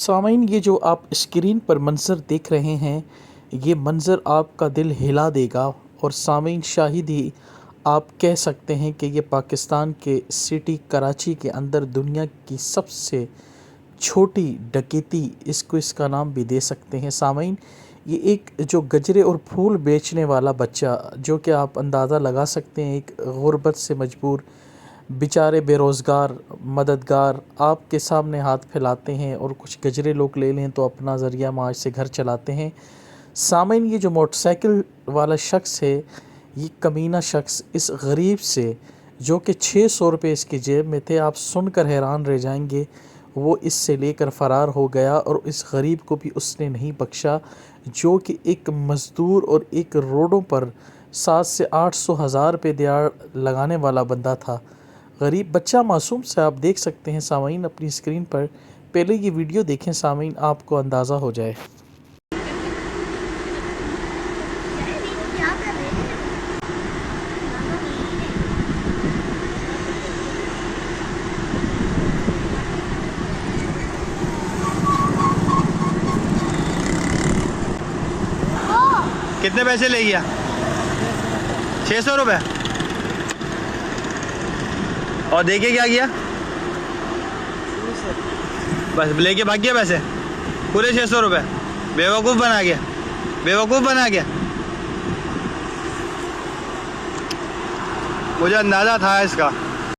سامعین، یہ جو آپ اسکرین پر منظر دیکھ رہے ہیں، یہ منظر آپ کا دل ہلا دے گا۔ اور سامعین، شاہد ہی آپ کہہ سکتے ہیں کہ یہ پاکستان کے سٹی کراچی کے اندر دنیا کی سب سے چھوٹی ڈکیتی اس کا نام بھی دے سکتے ہیں۔ سامعین، یہ ایک جو گجرے اور پھول بیچنے والا بچہ، جو کہ آپ اندازہ لگا سکتے ہیں، ایک غربت سے مجبور بیچارے بے روزگار مددگار آپ کے سامنے ہاتھ پھیلاتے ہیں اور کچھ گجرے لوگ لے لیں تو اپنا ذریعہ معاش سے گھر چلاتے ہیں۔ سامعین، یہ جو موٹر سائیکل والا شخص ہے، یہ کمینہ شخص اس غریب سے، جو کہ 600 روپے اس کی جیب میں تھے، آپ سن کر حیران رہ جائیں گے، وہ اس سے لے کر فرار ہو گیا اور اس غریب کو بھی اس نے نہیں بخشا، جو کہ ایک مزدور اور ایک روڈوں پر 700 سے 800 ہزار روپے دیہڑ لگانے والا بندہ تھا۔ غریب بچہ معصوم سے آپ دیکھ سکتے ہیں سامعین اپنی اسکرین پر۔ پہلے یہ ویڈیو دیکھیں سامعین، آپ کو اندازہ ہو جائے۔ کتنے پیسے لے گیا؟ 600 روپے۔ اور دے کے کیا کیا؟ بس لے کے بھاگ گیا پیسے پورے 600 روپے۔ بیوقوف بنا گیا، بیوقوف بنا گیا۔ مجھے اندازہ تھا اس کا۔